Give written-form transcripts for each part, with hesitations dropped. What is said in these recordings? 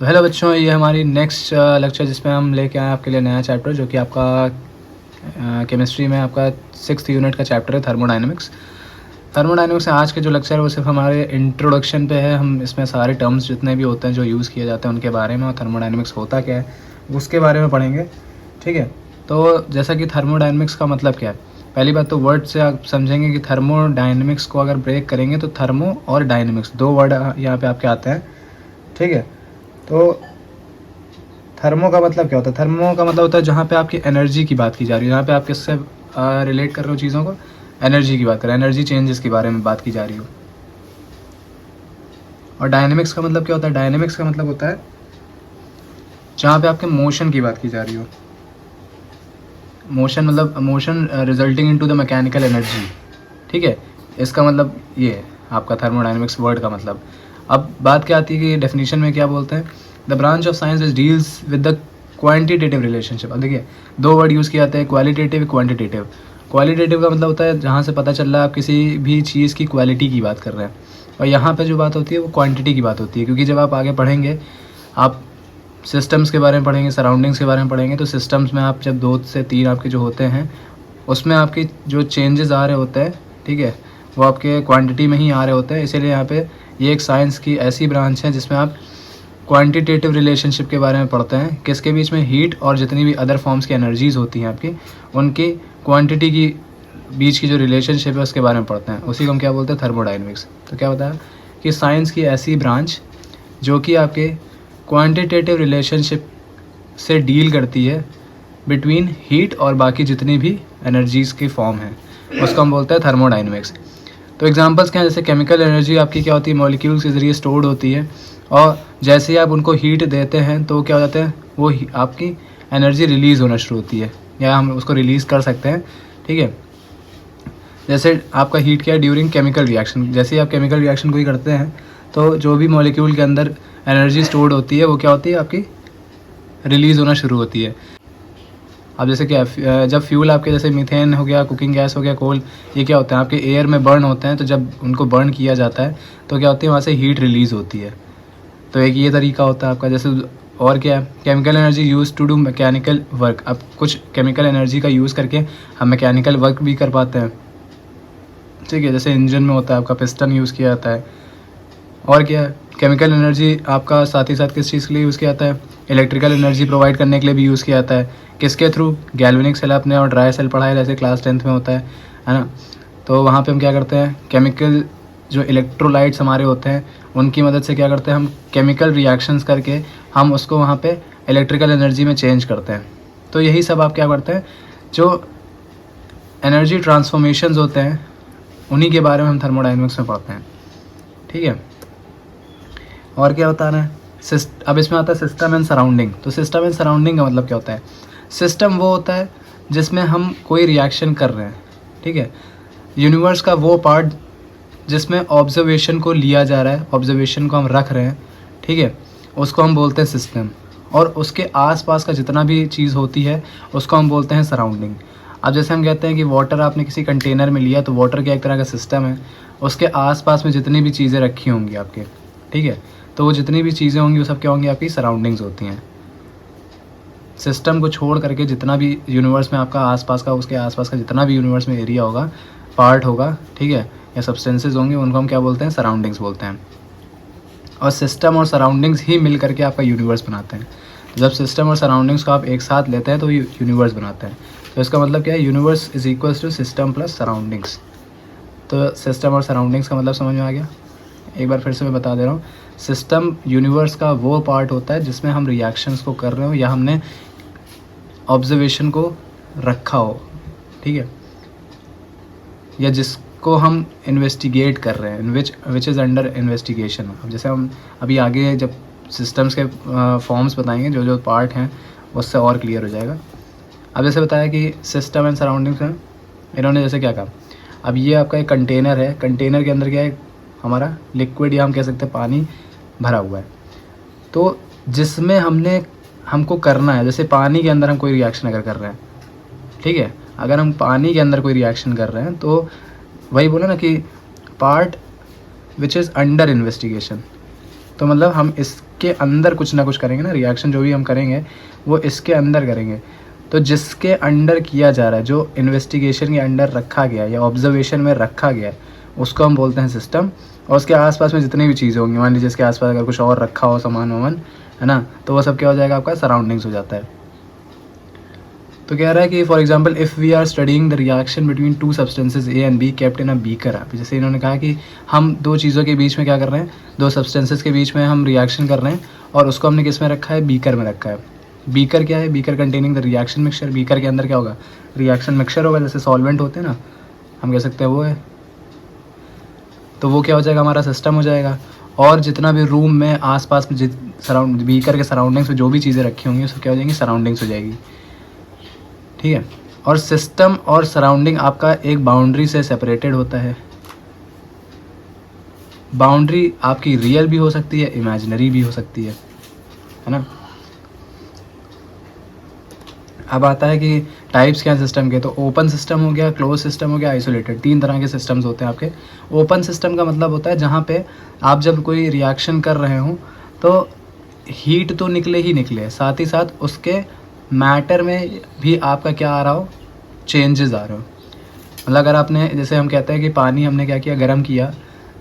तो हेलो बच्चों, ये हमारी नेक्स्ट लेक्चर जिसमें हम लेके आए आपके लिए नया चैप्टर जो कि आपका केमिस्ट्री में आपका 6th यूनिट का चैप्टर है थर्मोडाइनमिक्स। थर्मोडाइनमिक्स में आज के जो लेक्चर है वो सिर्फ हमारे इंट्रोडक्शन पे है। हम इसमें सारे टर्म्स जितने भी होते हैं जो यूज़ किए जाते हैं उनके बारे में और थर्मोडाइनमिक्स होता क्या है उसके बारे में पढ़ेंगे। ठीक है, तो जैसा कि थर्मोडाइनमिक्स का मतलब क्या है, पहली बात तो वर्ड से आप समझेंगे कि थर्मोडाइनमिक्स को अगर ब्रेक करेंगे तो थर्मो और डायनेमिक्स दो वर्ड यहाँ पे आपके आते हैं। ठीक है, तो थर्मो का मतलब क्या होता है? थर्मो का मतलब होता है जहाँ पे आपकी एनर्जी की बात की जा रही है, जहाँ पे आप किससे रिलेट कर रहे हो चीज़ों को, एनर्जी की बात कर रहे हैं, एनर्जी चेंजेस के बारे में बात की जा रही हो। और डायनेमिक्स का मतलब क्या होता है? डायनेमिक्स का मतलब होता है जहाँ पे आपके मोशन की बात की जा रही हो। मोशन मतलब motion resulting into the mechanical energy. ठीक है, इसका मतलब ये है आपका थर्मोडायनेमिक्स वर्ड का मतलब। अब बात क्या आती है कि डेफिनेशन में क्या बोलते हैं? The branch of science which deals with the quantitative relationship. अब देखिए दो वर्ड यूज़ किए जाते हैं, क्वालिटेटिव, क्वांटिटेटिव। क्वालिटेटिव का मतलब होता है जहाँ से पता चल रहा है आप किसी भी चीज़ की क्वालिटी की बात कर रहे हैं, और यहाँ पे जो बात होती है वो क्वांटिटी की बात होती है। क्योंकि जब आप आगे पढ़ेंगे, आप सिस्टम्स के बारे में पढ़ेंगे, सराउंडिंग्स के बारे में पढ़ेंगे, तो सिस्टम्स में आप जब 2 से 3 आपके जो होते हैं उसमें आपकी जो चेंजेस आ रहे होते हैं, ठीक है, वो आपके क्वांटिटी में ही आ रहे होते हैं। इसीलिए यहाँ पे ये एक साइंस की ऐसी ब्रांच है जिसमें आप क्वांटिटेटिव रिलेशनशिप के बारे में पढ़ते हैं, किसके बीच में हीट और जितनी भी अदर फॉर्म्स की एनर्जीज़ होती हैं आपकी, उनकी क्वांटिटी की बीच की जो रिलेशनशिप है उसके बारे में पढ़ते हैं। उसी को हम क्या बोलते हैं? थर्मोडाइनमिक्स। तो क्या होता है कि साइंस की ऐसी ब्रांच जो कि आपके क्वांटिटेटिव रिलेशनशिप से डील करती है बिटवीन हीट और बाकी जितनी भी एनर्जीज़ की फॉर्म है, उसको हम बोलते हैं थर्मोडाइनमिक्स। तो एग्जांपल्स क्या हैं? जैसे केमिकल एनर्जी आपकी क्या होती है? मॉलिक्यूल्स के ज़रिए स्टोर्ड होती है, और जैसे ही आप उनको हीट देते हैं तो क्या हो जाता है, वो आपकी एनर्जी रिलीज़ होना शुरू होती है, या हम उसको रिलीज़ कर सकते हैं। ठीक है, जैसे आपका हीट क्या है? During chemical reaction. जैसे ही आप केमिकल रिएक्शन कोई करते हैं तो जो भी मॉलिक्यूल के अंदर एनर्जी स्टोर्ड होती है वो क्या होती है? आपकी रिलीज़ होना शुरू होती है। अब जैसे क्या है, जब फ्यूल आपके जैसे मीथेन हो गया, कुकिंग गैस हो गया, कोल, ये क्या होते हैं? आपके एयर में बर्न होते हैं। तो जब उनको बर्न किया जाता है तो क्या होती है? वहाँ से हीट रिलीज़ होती है। तो एक ये तरीका होता है आपका। जैसे और क्या है? Chemical energy use to do mechanical work. अब कुछ केमिकल एनर्जी का यूज़ करके हम मैकेनिकल वर्क भी कर पाते हैं। ठीक है, जैसे इंजन में होता है आपका पिस्टन यूज़ किया जाता है। और क्या है? केमिकल एनर्जी आपका साथ ही साथ किस चीज़ के लिए यूज़ किया जाता है? इलेक्ट्रिकल एनर्जी प्रोवाइड करने के लिए भी यूज़ किया जाता है। किसके थ्रू? गैल्वेनिक सेल अपने और ड्राई सेल पढ़ा है जैसे क्लास 10th में होता है ना। तो वहाँ पे हम क्या करते हैं? केमिकल जो इलेक्ट्रोलाइट्स हमारे होते हैं उनकी मदद से क्या करते हैं? हम केमिकल रिएक्शंस करके हम उसको वहाँ पे इलेक्ट्रिकल एनर्जी में चेंज करते हैं। तो यही सब आप क्या करते हैं? जो एनर्जी ट्रांसफॉर्मेशंस होते हैं उन्हीं के बारे में हम थर्मोडाइनमिक्स में पढ़ते हैं। ठीक है, और क्या होता है ना, अब इसमें आता है सिस्टम एंड सराउंडिंग। तो सिस्टम एंड सराउंडिंग का मतलब क्या होता है? सिस्टम वो होता है जिसमें हम कोई रिएक्शन कर रहे हैं। ठीक है, यूनिवर्स का वो पार्ट जिसमें ऑब्जर्वेशन को लिया जा रहा है, ऑब्जर्वेशन को हम रख रहे हैं। ठीक है, उसको हम बोलते हैं सिस्टम। और उसके आसपास का जितना भी चीज़ होती है उसको हम बोलते हैं सराउंडिंग। अब जैसे हम कहते हैं कि वाटर आपने किसी कंटेनर में लिया तो वाटर का एक तरह का सिस्टम है, उसके आसपास में जितनी भी चीज़ें रखी होंगी आपके, ठीक है, तो वो जितनी भी चीज़ें होंगी वो सब क्या होंगी? आपकी सराउंडिंग्स होती हैं। सिस्टम को छोड़ करके जितना भी यूनिवर्स में आपका आसपास का, उसके आसपास का जितना भी यूनिवर्स में एरिया होगा, पार्ट होगा, ठीक है, या सब्सटेंसेस होंगे, उनको हम क्या बोलते हैं? सराउंडिंग्स बोलते हैं। और सिस्टम और सराउंडिंग्स ही मिल करके आपका यूनिवर्स बनाते हैं। जब सिस्टम और सराउंडिंग्स को आप एक साथ लेते हैं तो यूनिवर्स बनाते हैं। तो इसका मतलब क्या है? Universe is equals to system plus surroundings. तो सिस्टम और सराउंडिंग्स का मतलब समझ में आ गया? एक बार फिर से मैं बता दे रहा हूँ। सिस्टम यूनिवर्स का वो पार्ट होता है जिसमें हम रिएक्शंस को कर रहे हो या हमने ऑब्जर्वेशन को रखा हो, ठीक है, या जिसको हम इन्वेस्टिगेट कर रहे हैं, विच इज़ अंडर इन्वेस्टिगेशन। अब जैसे हम अभी आगे जब सिस्टम्स के फॉर्म्स बताएंगे, जो जो पार्ट हैं, उससे और क्लियर हो जाएगा। अब जैसे बताया कि सिस्टम एंड सराउंडिंग्स हैं, इन्होंने जैसे क्या कहा, अब ये आपका एक कंटेनर है, कंटेनर के अंदर क्या है? हमारा लिक्विड, या हम कह सकते हैं पानी भरा हुआ है। तो जिसमें हमको करना है, जैसे पानी के अंदर हम कोई रिएक्शन अगर कर रहे हैं, ठीक है, अगर हम पानी के अंदर कोई रिएक्शन कर रहे हैं तो वही बोला ना कि part which is under investigation. तो मतलब हम इसके अंदर कुछ ना कुछ करेंगे ना, रिएक्शन जो भी हम करेंगे वो इसके अंदर करेंगे। तो जिसके अंडर किया जा रहा है, जो इन्वेस्टिगेशन के अंडर रखा गया या ऑब्जर्वेशन में रखा गया है, उसको हम बोलते हैं सिस्टम। और उसके आसपास में जितनी भी चीज़ें होंगी, मान लीजिए इसके आसपास अगर कुछ और रखा हो सामान वामान, है ना, तो वो सब क्या हो जाएगा, आपका सराउंडिंग्स हो जाता है। तो कह रहा है कि for example if we are studying the reaction between two substances A and B kept in a beaker. जैसे इन्होंने कहा कि हम दो चीज़ों के बीच में क्या कर रहे हैं, दो सब्सटेंसेज के बीच में हम रिएक्शन कर रहे हैं, और उसको हमने किस में रखा है, बीकर में रखा है। बीकर क्या है, beaker containing the reaction mixture. Beaker के अंदर क्या होगा, रिएक्शन मिक्सचर होगा, जैसे सॉल्वेंट होते हैं ना, हम कह सकते हैं वो है। तो वो क्या हो जाएगा, हमारा सिस्टम हो जाएगा। और जितना भी रूम में आसपास में सराउंड बीकर के सराउंडिंग्स में जो भी चीज़ें रखी होंगी, उसको क्या हो जाएंगी, सराउंडिंग्स हो जाएगी। ठीक है। और सिस्टम और सराउंडिंग आपका एक बाउंड्री से सेपरेटेड होता है। बाउंड्री आपकी रियल भी हो सकती है, इमेजिनरी भी हो सकती है ना। अब आता है कि टाइप्स क्या सिस्टम के। तो ओपन सिस्टम हो गया, क्लोज सिस्टम हो गया, आइसोलेटेड। तीन तरह के सिस्टम्स होते हैं आपके। ओपन सिस्टम का मतलब होता है जहाँ पे आप जब कोई रिएक्शन कर रहे हो तो हीट तो निकले ही निकले, साथ ही साथ उसके मैटर में भी आपका क्या आ रहा हो, चेंजेस आ रहे हो। मतलब अगर आपने, जैसे हम कहते हैं कि पानी हमने क्या किया, गर्म किया,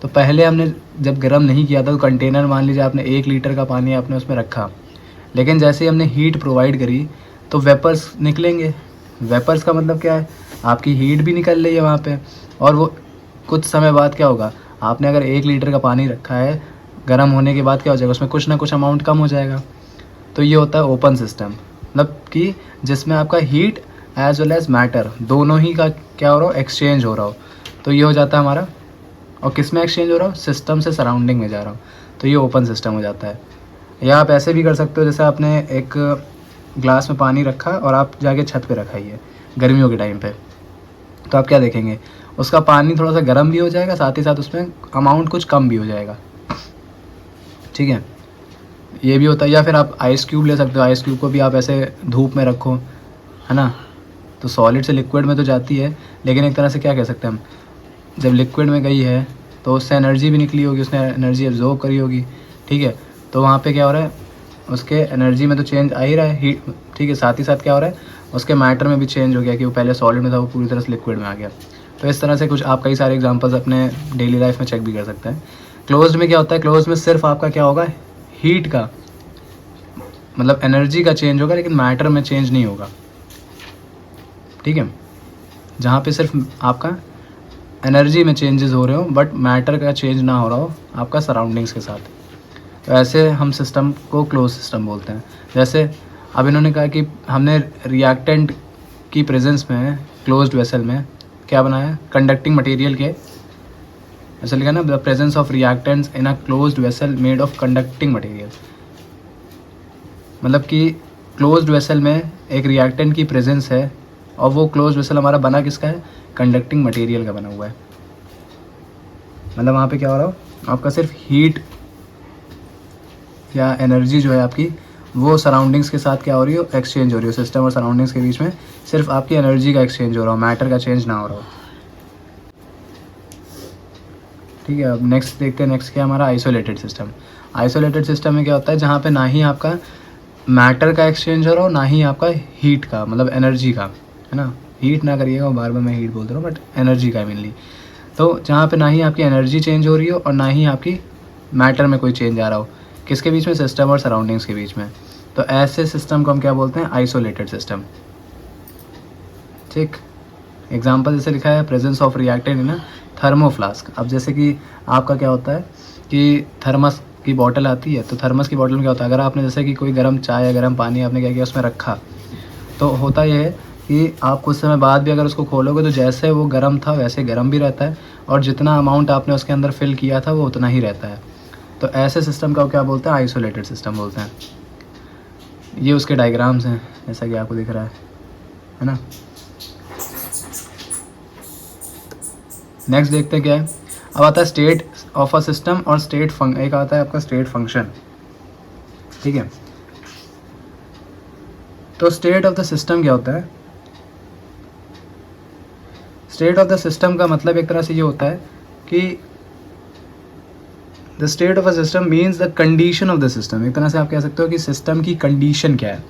तो पहले हमने जब गर्म नहीं किया था तो कंटेनर, मान लीजिए आपने 1 लीटर का पानी आपने उसमें रखा, लेकिन जैसे ही हमने हीट प्रोवाइड करी तो वेपर्स निकलेंगे। वेपर्स का मतलब क्या है, आपकी हीट भी निकल रही है वहाँ पे, और वो कुछ समय बाद क्या होगा, आपने अगर 1 लीटर का पानी रखा है, गर्म होने के बाद क्या हो जाएगा, उसमें कुछ ना कुछ अमाउंट कम हो जाएगा। तो ये होता है ओपन सिस्टम, मतलब कि जिसमें आपका heat as well as matter दोनों ही का क्या हो रहा हो, एक्सचेंज हो रहा हो। तो ये हो जाता है हमारा। और किस में एक्सचेंज हो रहा हो, सिस्टम से सराउंडिंग में जा रहा हो, तो ये ओपन सिस्टम हो जाता है। या आप ऐसे भी कर सकते हो, जैसे आपने एक ग्लास में पानी रखा और आप जाके छत पे रखाइए गर्मियों के टाइम पे, तो आप क्या देखेंगे, उसका पानी थोड़ा सा गर्म भी हो जाएगा, साथ ही साथ उसमें अमाउंट कुछ कम भी हो जाएगा। ठीक है, ये भी होता है। या फिर आप आइस क्यूब ले सकते हो, आइस क्यूब को भी आप ऐसे धूप में रखो, है ना, तो सॉलिड से लिक्विड में तो जाती है, लेकिन एक तरह से क्या कह सकते हैं हम, जब लिक्विड में गई है तो उससे एनर्जी भी निकली होगी, उसने एनर्जी एब्जॉर्ब करी होगी। ठीक है, तो वहाँ पे क्या हो रहा है, उसके एनर्जी में तो चेंज आ ही रहा है, हीट। ठीक है, साथ ही साथ क्या हो रहा है, उसके मैटर में भी चेंज हो गया कि वो पहले सॉलिड में था, वो पूरी तरह से लिक्विड में आ गया। तो इस तरह से कुछ आप कई सारे एग्जांपल्स अपने डेली लाइफ में चेक भी कर सकते हैं। क्लोज्ड में क्या होता है, क्लोज्ड में सिर्फ आपका क्या होगा, हीट का मतलब एनर्जी का चेंज होगा, लेकिन मैटर में चेंज नहीं होगा। ठीक है, जहाँ पे सिर्फ आपका एनर्जी में चेंजेस हो रहे हो बट मैटर का चेंज ना हो रहा हो आपका सराउंडिंग्स के साथ, तो ऐसे हम सिस्टम को क्लोज सिस्टम बोलते हैं। जैसे अब इन्होंने कहा कि हमने रिएक्टेंट की प्रेजेंस में क्लोज्ड वेसल में क्या बनाया, कंडक्टिंग मटेरियल के, ऐसा लिखा ना, the presence of reactants in a closed vessel made of conducting material. मतलब कि क्लोज्ड वेसल में एक रिएक्टेंट की प्रेजेंस है, और वो क्लोज्ड वेसल हमारा बना किसका है, कंडक्टिंग मटेरियल का बना हुआ है। मतलब वहाँ पे क्या हो रहा हो, आपका सिर्फ हीट या एनर्जी जो है आपकी, वो सराउंडिंग्स के साथ क्या हो रही हो, एक्सचेंज हो रही हो। सिस्टम और सराउंडिंग्स के बीच में सिर्फ आपकी एनर्जी का एक्सचेंज हो रहा हो, मैटर का चेंज ना हो रहा हो। ठीक है, अब नेक्स्ट देखते हैं, नेक्स्ट क्या हमारा आइसोलेटेड सिस्टम। आइसोलेटेड सिस्टम में क्या होता है, जहाँ पे ना ही आपका मैटर का एक्सचेंज हो रहा हो, ना ही आपका हीट का, मतलब एनर्जी का, है ना, हीट ना करिएगा, बार बार मैं हीट बोलता हूँ, बट एनर्जी का मेनली। तो जहाँ पे ना ही आपकी एनर्जी चेंज हो रही हो और ना ही आपकी मैटर में कोई चेंज आ रहा हो, किसके बीच में, सिस्टम और सराउंडिंग्स के बीच में, तो ऐसे सिस्टम को हम क्या बोलते हैं, आइसोलेटेड सिस्टम। ठीक, एग्जाम्पल जैसे लिखा है, प्रेजेंस ऑफ रिएक्टेंट इन थर्मोफ्लास्क। अब जैसे कि आपका क्या होता है कि थर्मस की बॉटल आती है, तो थर्मस की बॉटल में क्या होता है, अगर आपने जैसे कि कोई गर्म चाय या गर्म पानी आपने क्या किया उसमें रखा, तो होता यह है कि आप कुछ समय बाद भी अगर उसको खोलोगे तो जैसे वो गर्म था वैसे गर्म भी रहता है, और जितना अमाउंट आपने उसके अंदर फिल किया था वो उतना ही रहता है। तो ऐसे सिस्टम का क्या बोलते हैं, आइसोलेटेड सिस्टम बोलते हैं। ये उसके डायग्राम्स हैं जैसा कि आपको दिख रहा है ना। नेक्स्ट देखते हैं क्या है। अब आता है स्टेट ऑफ अ सिस्टम और स्टेट एक आता है आपका स्टेट फंक्शन। ठीक है, तो स्टेट ऑफ द सिस्टम क्या होता है, स्टेट ऑफ द सिस्टम का मतलब एक तरह से ये होता है कि the state of a system means the condition of the system. एक तरह से आप कह सकते हो कि सिस्टम की कंडीशन क्या है,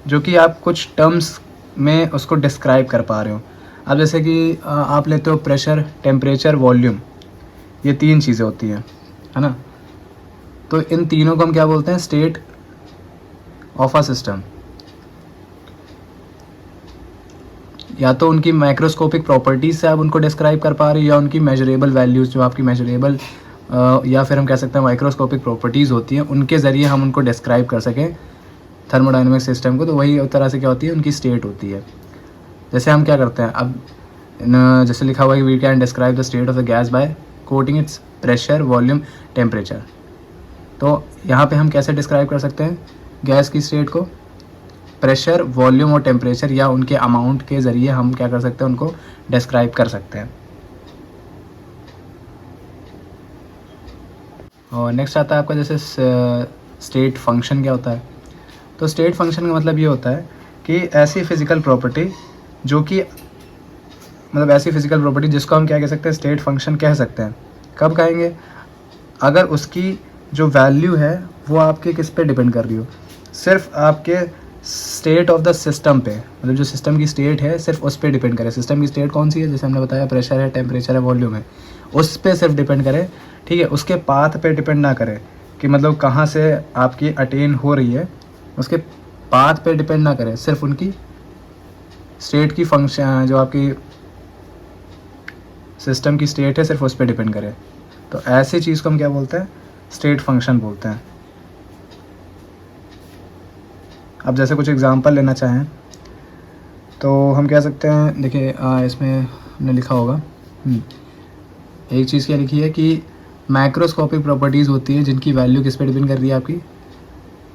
जो कि आप कुछ टर्म्स में उसको डिस्क्राइब कर पा रहे हो। अब जैसे कि आप लेते हो प्रेशर, टेम्परेचर, वॉल्यूम, ये 3 चीज़ें होती हैं, है ना। तो इन तीनों को हम क्या बोलते हैं, स्टेट ऑफ अ सिस्टम। या तो उनकी माइक्रोस्कोपिक प्रॉपर्टीज से आप उनको डिस्क्राइब कर पा रहे हो, या उनकी मेजरेबल वैल्यूज़ जो आपकी मेजरेबल या फिर हम कह सकते हैं माइक्रोस्कोपिक प्रॉपर्टीज़ होती हैं, उनके ज़रिए हम उनको डिस्क्राइब कर सकें थर्मोडाइनमिक सिस्टम को। तो वही एक तरह से क्या होती है, उनकी स्टेट होती है। जैसे हम क्या करते हैं, अब जैसे लिखा हुआ है कि we can describe the state of the gas by quoting its pressure, volume, temperature. तो यहाँ पे हम कैसे डिस्क्राइब कर सकते हैं गैस की स्टेट को, प्रेशर, वॉल्यूम और टेम्परेचर या उनके अमाउंट के ज़रिए हम क्या कर सकते हैं, उनको डिस्क्राइब कर सकते हैं। और नेक्स्ट आता है आपका जैसे स्टेट फंक्शन क्या होता है। तो स्टेट फंक्शन का मतलब ये होता है कि ऐसी फिज़िकल प्रॉपर्टी जो कि मतलब ऐसी फिज़िकल प्रॉपर्टी जिसको हम क्या कह सकते हैं, स्टेट फंक्शन कह सकते हैं। कब कहेंगे, अगर उसकी जो वैल्यू है वो आपके किस पे डिपेंड कर रही हो, सिर्फ आपके स्टेट ऑफ द सिस्टम पे, मतलब जो सिस्टम की स्टेट है सिर्फ उस पर डिपेंड करे। सिस्टम की स्टेट कौन सी है, जैसे हमने बताया प्रेशर है, टेम्परेचर है, वॉल्यूम है, उस पर सिर्फ डिपेंड करे, ठीक है। उसके पाथ पे डिपेंड ना करे कि मतलब कहाँ से आपकी अटेन हो रही है, उसके पाथ पे डिपेंड ना करे, सिर्फ उनकी स्टेट की फंक्शन, जो आपकी सिस्टम की स्टेट है सिर्फ उस पर डिपेंड करे। तो ऐसी चीज़ को हम क्या बोलते हैं, स्टेट फंक्शन बोलते हैं। अब जैसे कुछ एग्जांपल लेना चाहें तो हम कह सकते हैं, देखिए इसमें हमने लिखा होगा एक चीज़ क्या लिखी है कि माइक्रोस्कोपिक प्रॉपर्टीज़ होती है जिनकी वैल्यू किस पे डिपेंड कर रही है, आपकी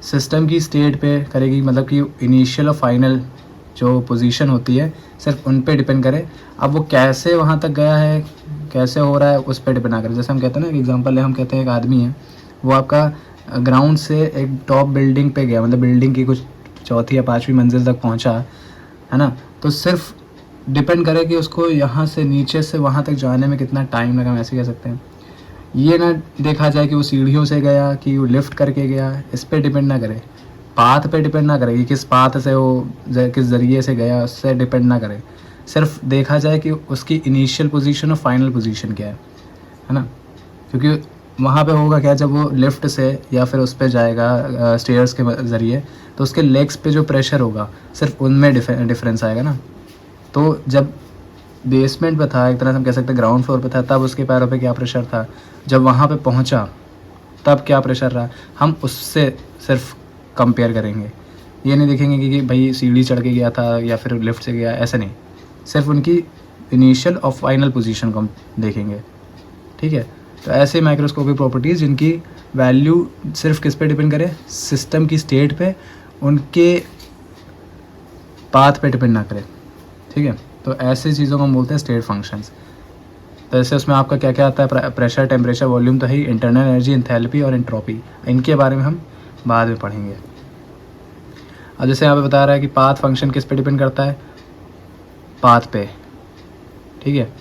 सिस्टम की स्टेट पे करेगी, मतलब कि इनिशियल और फाइनल जो पोजीशन होती है सिर्फ उन पे डिपेंड करे। अब वो कैसे वहाँ तक गया है, कैसे हो रहा है, उस पर डिपेंड ना करे। जैसे हम कहते हैं ना, एक एग्जांपल है, हम कहते हैं एक आदमी है, वो आपका ग्राउंड से एक टॉप बिल्डिंग पे गया, मतलब बिल्डिंग की कुछ 4वीं या 5वीं मंजिल तक पहुँचा, है ना। तो सिर्फ डिपेंड करे कि उसको यहाँ से नीचे से वहाँ तक जाने में कितना टाइम लगा, हम ऐसे कह सकते हैं। ये ना देखा जाए कि वो सीढ़ियों से गया कि वो लिफ्ट करके गया, इस पर डिपेंड ना करे, पाथ पे डिपेंड ना करे कि किस पाथ से वो किस ज़रिए से गया, उससे डिपेंड ना करे। सिर्फ देखा जाए कि उसकी इनिशियल पोजीशन और फाइनल पोजीशन क्या है ना। क्योंकि वहाँ पे होगा क्या, जब वो लिफ्ट से या फिर उस पर जाएगा स्टेयर्स के ज़रिए, तो उसके लेग्स पे जो प्रेशर होगा सिर्फ उनमें डिफरेंस आएगा ना। तो जब बेसमेंट पे था, एक तरह से हम कह सकते हैं ग्राउंड फ्लोर पे था, तब उसके पैरों पे क्या प्रेशर था, जब वहाँ पे पहुँचा तब क्या प्रेशर रहा, हम उससे सिर्फ कंपेयर करेंगे। ये नहीं देखेंगे कि भाई सीढ़ी चढ़ के गया था या फिर लिफ्ट से गया, ऐसा नहीं, सिर्फ उनकी इनिशियल और फाइनल पोजीशन को हम देखेंगे, ठीक है। तो ऐसे माइक्रोस्कोपिक प्रॉपर्टीज़ जिनकी वैल्यू सिर्फ किस पे डिपेंड करे, सिस्टम की स्टेट पे, उनके पाथ पे डिपेंड ना करे, ठीक है। तो ऐसी चीज़ों को हम बोलते हैं स्टेट फंक्शंस। तो ऐसे उसमें आपका क्या क्या आता है, प्रेशर, टेम्परेचर, वॉल्यूम तो है ही, इंटरनल एनर्जी, एंथैल्पी और एंट्रोपी, इनके बारे में हम बाद में पढ़ेंगे। अब जैसे यहाँ पे बता रहा है कि पाथ फंक्शन किस पे डिपेंड करता है, पाथ पे, ठीक है।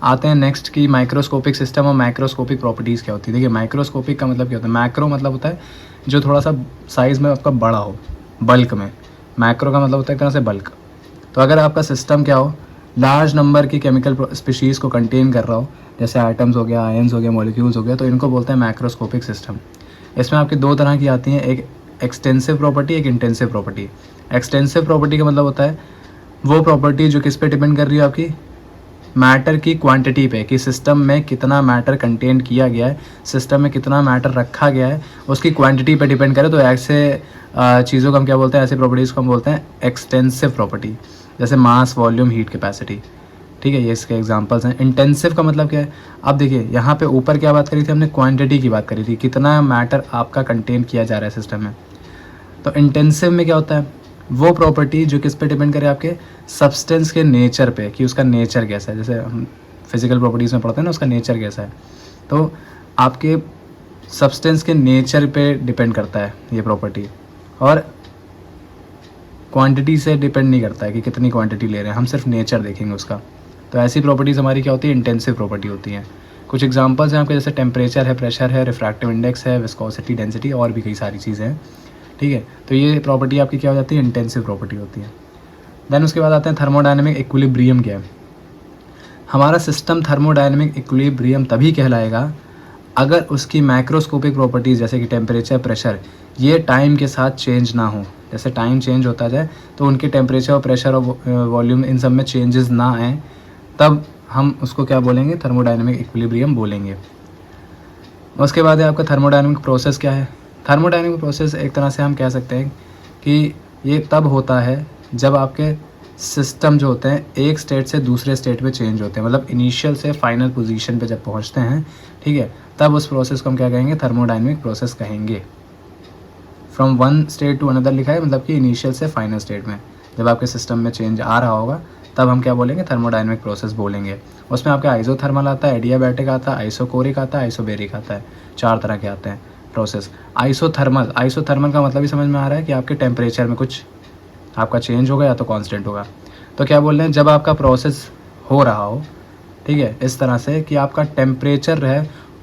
आते हैं नेक्स्ट की माइक्रोस्कोपिक सिस्टम और माइक्रोस्कोपिक प्रॉपर्टीज़ क्या होती है। देखिए माइक्रोस्कोपिक का मतलब क्या होता है, मैक्रो मतलब होता है जो थोड़ा सा साइज़ में आपका बड़ा हो, बल्क में। मैक्रो का मतलब होता है एक तरह से बल्क। तो अगर आपका सिस्टम क्या हो, लार्ज नंबर की केमिकल स्पीशीज़ को कंटेन कर रहा हो, जैसे आइटम्स हो गया, आयन्स हो गया, मॉलिक्यूल्स हो गया, तो इनको बोलते हैं मैक्रोस्कोपिक सिस्टम। इसमें आपकी 2 तरह की आती हैं, एक एक्सटेंसिव प्रॉपर्टी, एक इंटेंसिव प्रॉपर्टी। एक्सटेंसिव प्रॉपर्टी का मतलब होता है वो प्रॉपर्टी जो किस पे डिपेंड कर रही है, आपकी मैटर की क्वांटिटी पे, कि सिस्टम में कितना मैटर कंटेन किया गया है, सिस्टम में कितना मैटर रखा गया है, उसकी क्वांटिटी पे डिपेंड करे। तो ऐसे चीज़ों को हम क्या बोलते हैं, ऐसे प्रॉपर्टीज़ को हम बोलते हैं एक्सटेंसिव प्रॉपर्टी, जैसे मास, वॉल्यूम, हीट कैपेसिटी, ठीक है। ये इसके एग्जांपल्स हैं। इंटेंसिव का मतलब क्या है, अब देखिए यहाँ पे ऊपर क्या बात करी थी हमने, क्वांटिटी की बात करी थी, कितना मैटर आपका कंटेन किया जा रहा है सिस्टम में। तो इंटेंसिव में क्या होता है, वो प्रॉपर्टी जो किस पे डिपेंड करे, आपके सब्सटेंस के नेचर पे, कि उसका नेचर कैसा है। जैसे हम फिजिकल प्रॉपर्टीज़ में पढ़ते हैं ना, उसका नेचर कैसा है, तो आपके सब्सटेंस के नेचर पे डिपेंड करता है ये प्रॉपर्टी, और क्वांटिटी से डिपेंड नहीं करता है कि कितनी क्वांटिटी ले रहे हैं, हम सिर्फ नेचर देखेंगे उसका। तो तो ऐसी प्रॉपर्टीज़ हमारी क्या होती है, इंटेंसिव प्रॉपर्टी होती हैं। कुछ एग्जांपल्स हैं आपके, जैसे टेम्परेचर है, प्रेशर है, रिफ्रैक्टिव इंडेक्स है, विस्कोसिटी, डेंसिटी और भी कई सारी चीज़ें हैं, ठीक है। तो ये प्रॉपर्टी आपकी क्या हो जाती है, इंटेंसिव प्रॉपर्टी होती है। देन उसके बाद आते हैं थर्मोडायनेमिक इक्विलिब्रियम क्या है। हमारा सिस्टम थर्मोडायनेमिक इक्विलिब्रियम तभी कहलाएगा अगर उसकी मैक्रोस्कोपिक प्रॉपर्टीज़ जैसे कि टेम्परेचर, प्रेशर, ये टाइम के साथ चेंज ना हो। जैसे टाइम चेंज होता जाए तो उनके टेम्परेचर और प्रेशर और वॉल्यूम इन सब में चेंजेस ना आए, तब हम उसको क्या बोलेंगे, थर्मोडायनेमिक इक्विलिब्रियम बोलेंगे। उसके बाद है आपका थर्मोडायनेमिक प्रोसेस क्या है। थर्मोडायनेमिक प्रोसेस एक तरह से हम कह सकते हैं कि ये तब होता है जब आपके सिस्टम जो होते हैं एक स्टेट से दूसरे स्टेट में चेंज होते हैं, मतलब इनिशियल से फाइनल पोजीशन पे जब पहुंचते हैं, ठीक है, तब उस प्रोसेस को हम क्या कहेंगे, थर्मोडायनेमिक प्रोसेस कहेंगे। From one state to another लिखा है, मतलब कि इनिशियल से फाइनल स्टेट में जब आपके सिस्टम में चेंज आ रहा होगा तब हम क्या बोलेंगे, थर्मोडायनेमिक प्रोसेस बोलेंगे। उसमें आपका आइसोथर्मल आता है, एडियाबैटिक आता है, आइसोकोरिक आता है, आइसोबेरिक आता है, 4 तरह के आते हैं प्रोसेस। आइसोथर्मल का मतलब ही समझ में आ रहा है कि आपके टेम्परेचर में कुछ आपका चेंज होगा या तो कांस्टेंट होगा। तो क्या बोल रहे हैं, जब आपका प्रोसेस हो रहा हो, ठीक है, इस तरह से कि आपका टेम्परेचर रहे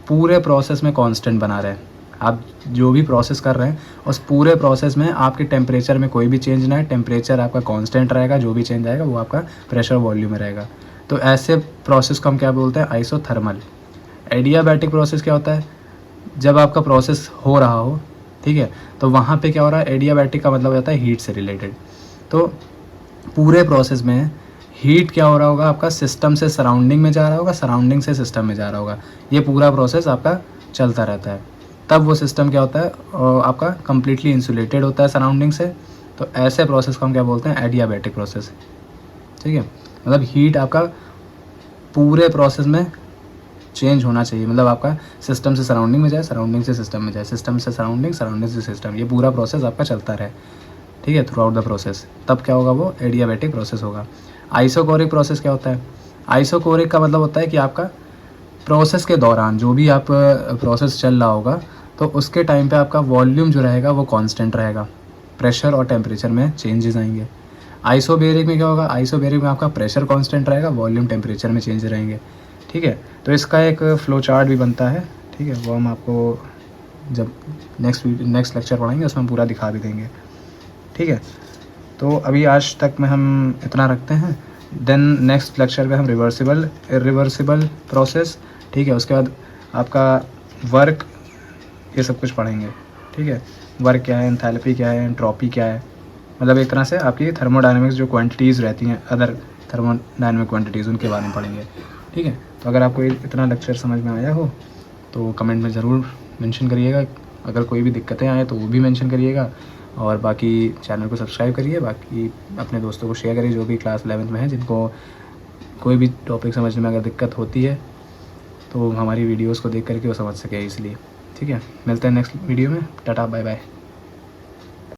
पूरे प्रोसेस में कांस्टेंट बना रहे, आप जो भी प्रोसेस कर रहे हैं उस पूरे प्रोसेस में आपके टेम्परेचर में कोई भी चेंज ना है, टेम्परेचर आपका कांस्टेंट रहेगा, जो भी चेंज आएगा वो आपका प्रेशर वॉल्यूम में रहेगा। तो ऐसे प्रोसेस को हम क्या बोलते हैं, आइसोथर्मल। एडियाबैटिक प्रोसेस क्या होता है, जब आपका प्रोसेस हो रहा हो, ठीक है, तो वहाँ पे क्या हो रहा है, एडियाबैटिक का मतलब हो जाता है हीट से रिलेटेड। तो पूरे प्रोसेस में हीट क्या हो रहा होगा, आपका सिस्टम से सराउंडिंग में जा रहा होगा, सराउंडिंग से सिस्टम में जा रहा होगा, ये पूरा प्रोसेस आपका चलता रहता है। तब वो सिस्टम क्या होता है, आपका कम्प्लीटली इंसुलेटेड होता है सराउंडिंग से। तो ऐसे प्रोसेस को हम क्या बोलते हैं, एडियाबैटिक प्रोसेस, ठीक है। मतलब हीट आपका पूरे प्रोसेस में चेंज होना चाहिए, मतलब आपका सिस्टम से सराउंडिंग में जाए, सराउंडिंग से सिस्टम में जाए, सिस्टम से सराउंडिंग, सराउंडिंग से सिस्टम, ये पूरा प्रोसेस आपका चलता रहे, ठीक है, थ्रू आउट द प्रोसेस। तब क्या होगा, वो एडियाबैटिक प्रोसेस होगा। आइसोकोरिक प्रोसेस क्या होता है, आइसोकोरिक का मतलब होता है कि आपका प्रोसेस के दौरान जो भी आप प्रोसेस चल रहा होगा तो उसके टाइम पे आपका वॉल्यूम जो रहेगा वो कांस्टेंट रहेगा, प्रेशर और टेम्परेचर में चेंजेस आएंगे। आइसोबेरिक में क्या होगा, आइसोबेरिक में आपका प्रेशर कांस्टेंट रहेगा, वॉल्यूम टेम्परेचर में चेंज रहेंगे, ठीक है। तो इसका एक फ़्लो चार्ट भी बनता है, ठीक है, वो हम आपको जब नेक्स्ट लेक्चर पढ़ाएंगे उसमें हम पूरा दिखा भी देंगे, ठीक है। तो अभी आज तक में हम इतना रखते हैं। देन नेक्स्ट लेक्चर में हम रिवर्सिबल, इरिवर्सिबल प्रोसेस, ठीक है, उसके बाद आपका वर्क, ये सब कुछ पढ़ेंगे, ठीक है। वर्क क्या है, एंथैल्पी क्या है, एंट्रोपी क्या है, मतलब एक तरह से आपकी थर्मोडायनेमिक्स जो क्वांटिटीज़ रहती हैं, अदर थर्मोडायनेमिक क्वांटिटीज़, उनके बारे में पढ़ेंगे, ठीक है। तो अगर आपको इतना लेक्चर समझ में आया हो तो कमेंट में ज़रूर मेंशन करिएगा, अगर कोई भी दिक्कतें आए तो वो भी मेंशन करिएगा, और बाकी चैनल को सब्सक्राइब करिए, बाकी अपने दोस्तों को शेयर करिए जो भी क्लास 11th में है, जिनको कोई भी टॉपिक समझने में अगर दिक्कत होती है तो हमारी वीडियोस को देख करके वो समझ सके इसलिए, ठीक है। मिलते हैं नेक्स्ट वीडियो में, टाटा बाय बाय।